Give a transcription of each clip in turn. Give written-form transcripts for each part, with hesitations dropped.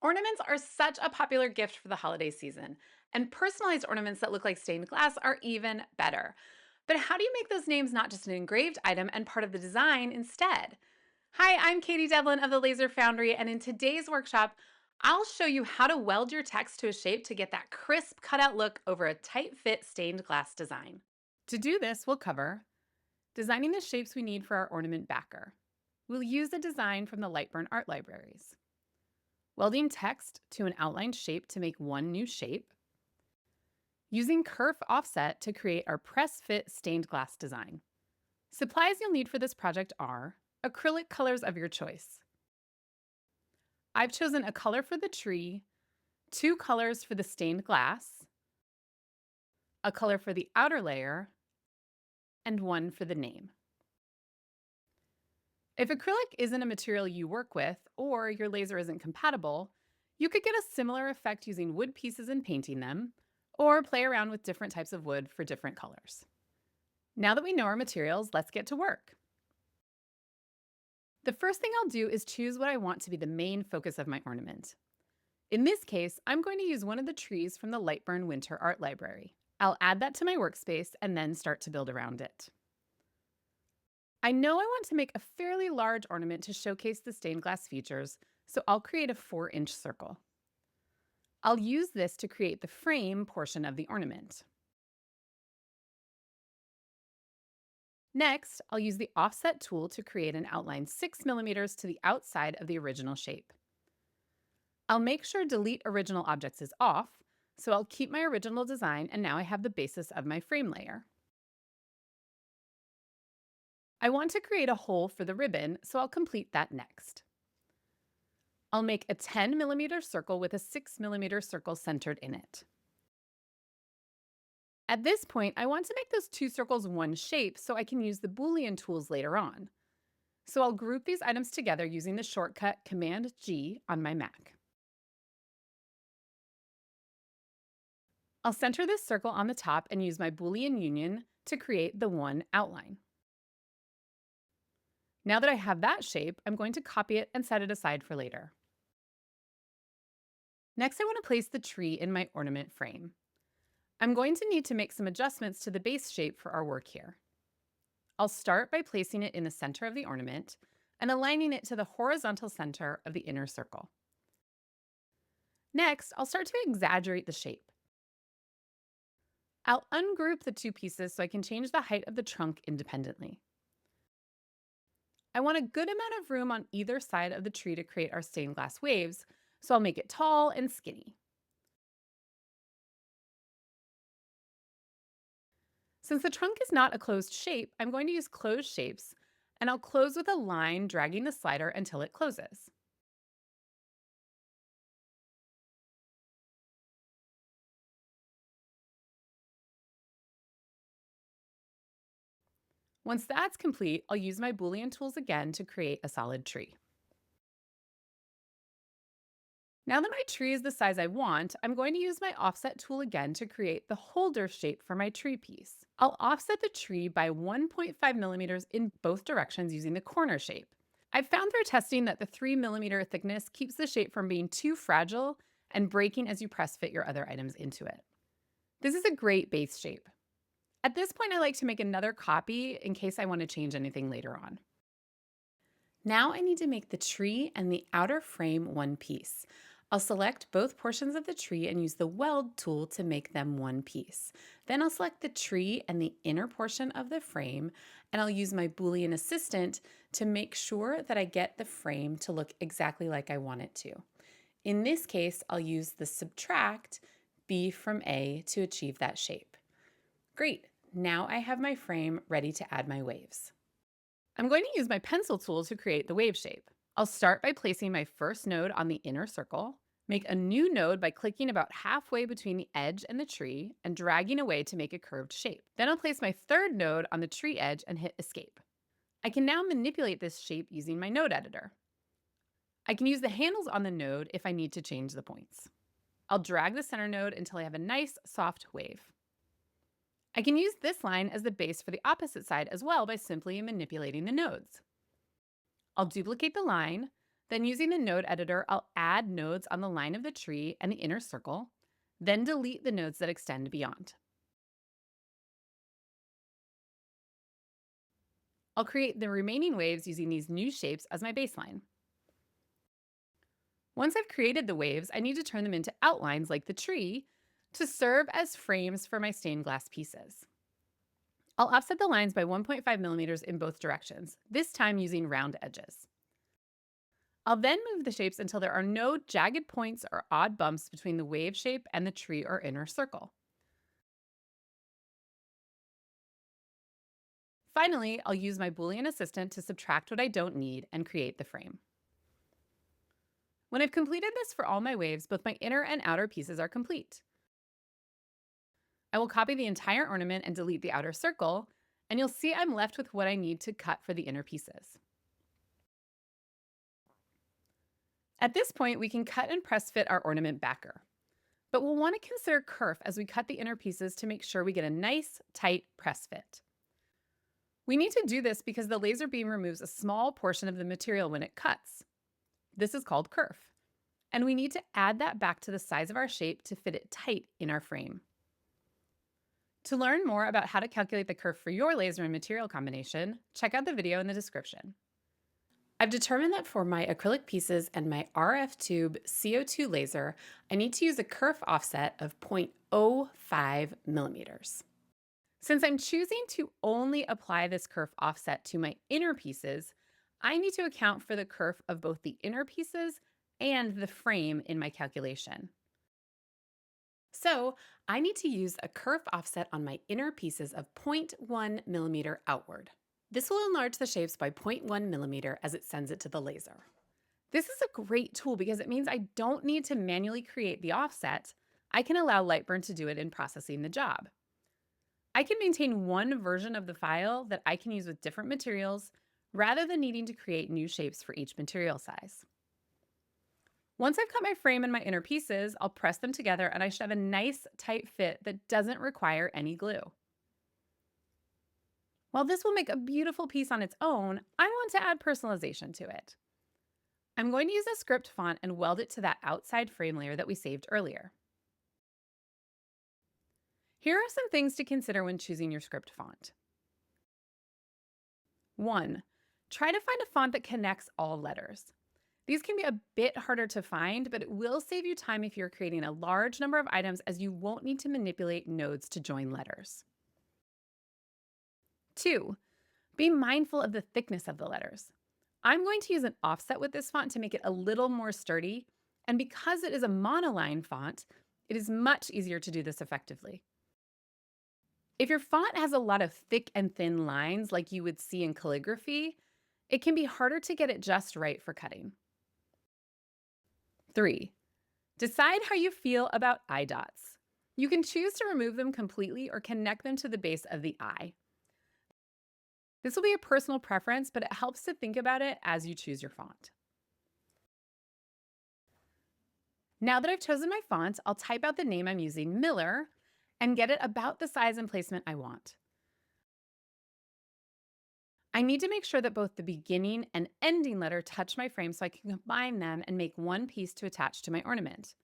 Ornaments are such a popular gift for the holiday season, and personalized ornaments that look like stained glass are even better. But how do you make those names not just an engraved item and part of the design instead? Hi, I'm Katie Devlin of the Laser Foundry, and in today's workshop, I'll show you how to weld your text to a shape to get that crisp cutout look over a tight fit stained glass design. To do this, we'll cover designing the shapes we need for our ornament backer. We'll use a design from the LightBurn art libraries. Welding text to an outlined shape to make one new shape. Using Kerf offset to create our press fit stained glass design. Supplies you'll need for this project are acrylic colors of your choice. I've chosen a color for the tree, two colors for the stained glass, a color for the outer layer, and one for the name. If acrylic isn't a material you work with or your laser isn't compatible, you could get a similar effect using wood pieces and painting them, or play around with different types of wood for different colors. Now that we know our materials, let's get to work. The first thing I'll do is choose what I want to be the main focus of my ornament. In this case, I'm going to use one of the trees from the LightBurn Winter Art Library. I'll add that to my workspace and then start to build around it. I know I want to make a fairly large ornament to showcase the stained glass features, so I'll create a 4-inch circle. I'll use this to create the frame portion of the ornament. Next, I'll use the offset tool to create an outline 6 millimeters to the outside of the original shape. I'll make sure Delete Original Objects is off, so I'll keep my original design and now I have the basis of my frame layer. I want to create a hole for the ribbon, so I'll complete that next. I'll make a 10 millimeter circle with a 6 millimeter circle centered in it. At this point, I want to make those two circles one shape so I can use the Boolean tools later on. So I'll group these items together using the shortcut Command G on my Mac. I'll center this circle on the top and use my Boolean union to create the one outline. Now that I have that shape, I'm going to copy it and set it aside for later. Next, I want to place the tree in my ornament frame. I'm going to need to make some adjustments to the base shape for our work here. I'll start by placing it in the center of the ornament and aligning it to the horizontal center of the inner circle. Next, I'll start to exaggerate the shape. I'll ungroup the two pieces so I can change the height of the trunk independently. I want a good amount of room on either side of the tree to create our stained glass waves, so I'll make it tall and skinny. Since the trunk is not a closed shape, I'm going to use closed shapes, and I'll close with a line dragging the slider until it closes. Once that's complete, I'll use my Boolean tools again to create a solid tree. Now that my tree is the size I want, I'm going to use my offset tool again to create the holder shape for my tree piece. I'll offset the tree by 1.5 millimeters in both directions using the corner shape. I've found through testing that the 3 millimeter thickness keeps the shape from being too fragile and breaking as you press fit your other items into it. This is a great base shape. At this point, I like to make another copy in case I want to change anything later on. Now I need to make the tree and the outer frame one piece. I'll select both portions of the tree and use the weld tool to make them one piece. Then I'll select the tree and the inner portion of the frame, and I'll use my Boolean assistant to make sure that I get the frame to look exactly like I want it to. In this case, I'll use the subtract B from A to achieve that shape. Great, now I have my frame ready to add my waves. I'm going to use my pencil tool to create the wave shape. I'll start by placing my first node on the inner circle, make a new node by clicking about halfway between the edge and the tree and dragging away to make a curved shape. Then I'll place my third node on the tree edge and hit escape. I can now manipulate this shape using my node editor. I can use the handles on the node if I need to change the points. I'll drag the center node until I have a nice soft wave. I can use this line as the base for the opposite side as well by simply manipulating the nodes. I'll duplicate the line, Then using the node editor, I'll add nodes on the line of the tree and the inner circle, then delete the nodes that extend beyond. I'll create the remaining waves using these new shapes as my baseline. Once I've created the waves, I need to turn them into outlines like the tree to serve as frames for my stained glass pieces. I'll offset the lines by 1.5 millimeters in both directions, this time using round edges. I'll then move the shapes until there are no jagged points or odd bumps between the wave shape and the tree or inner circle. Finally, I'll use my Boolean assistant to subtract what I don't need and create the frame. When I've completed this for all my waves, both my inner and outer pieces are complete. I will copy the entire ornament and delete the outer circle, and you'll see I'm left with what I need to cut for the inner pieces. At this point, we can cut and press fit our ornament backer. But we'll want to consider kerf as we cut the inner pieces to make sure we get a nice, tight press fit. We need to do this because the laser beam removes a small portion of the material when it cuts. This is called kerf, and we need to add that back to the size of our shape to fit it tight in our frame. To learn more about how to calculate the kerf for your laser and material combination, check out the video in the description. I've determined that for my acrylic pieces and my RF tube CO2 laser, I need to use a kerf offset of 0.05 millimeters. Since I'm choosing to only apply this kerf offset to my inner pieces, I need to account for the kerf of both the inner pieces and the frame in my calculation. So I need to use a kerf offset on my inner pieces of 0.1 millimeter outward. This will enlarge the shapes by 0.1 millimeter as it sends it to the laser. This is a great tool because it means I don't need to manually create the offset. I can allow LightBurn to do it in processing the job. I can maintain one version of the file that I can use with different materials rather than needing to create new shapes for each material size. Once I've cut my frame and my inner pieces, I'll press them together and I should have a nice tight fit that doesn't require any glue. While this will make a beautiful piece on its own, I want to add personalization to it. I'm going to use a script font and weld it to that outside frame layer that we saved earlier. Here are some things to consider when choosing your script font. 1. Try to find a font that connects all letters. These can be a bit harder to find, but it will save you time if you're creating a large number of items as you won't need to manipulate nodes to join letters. 2. Be mindful of the thickness of the letters. I'm going to use an offset with this font to make it a little more sturdy, and because it is a monoline font, it is much easier to do this effectively. If your font has a lot of thick and thin lines like you would see in calligraphy, it can be harder to get it just right for cutting. 3. Decide how you feel about eye dots. You can choose to remove them completely or connect them to the base of the eye. This will be a personal preference, but it helps to think about it as you choose your font. Now that I've chosen my font, I'll type out the name I'm using, Miller, and get it about the size and placement I want. I need to make sure that both the beginning and ending letter touch my frame so I can combine them and make one piece to attach to my ornament.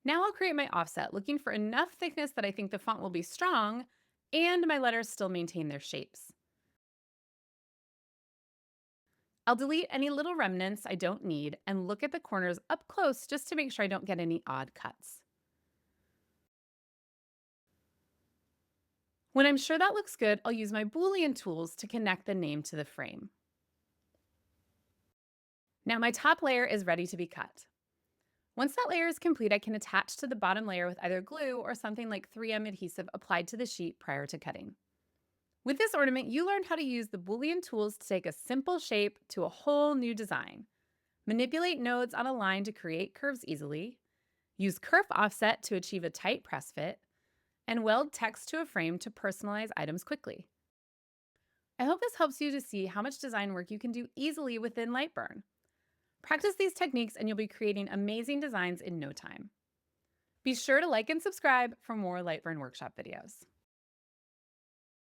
Now I'll create my offset, looking for enough thickness that I think the font will be strong and my letters still maintain their shapes. I'll delete any little remnants I don't need and look at the corners up close just to make sure I don't get any odd cuts. When I'm sure that looks good, I'll use my Boolean tools to connect the name to the frame. Now my top layer is ready to be cut. Once that layer is complete, I can attach to the bottom layer with either glue or something like 3M adhesive applied to the sheet prior to cutting. With this ornament, you learned how to use the Boolean tools to take a simple shape to a whole new design, manipulate nodes on a line to create curves easily, use kerf offset to achieve a tight press fit, and weld text to a frame to personalize items quickly. I hope this helps you to see how much design work you can do easily within LightBurn. Practice these techniques and you'll be creating amazing designs in no time. Be sure to like and subscribe for more LightBurn workshop videos.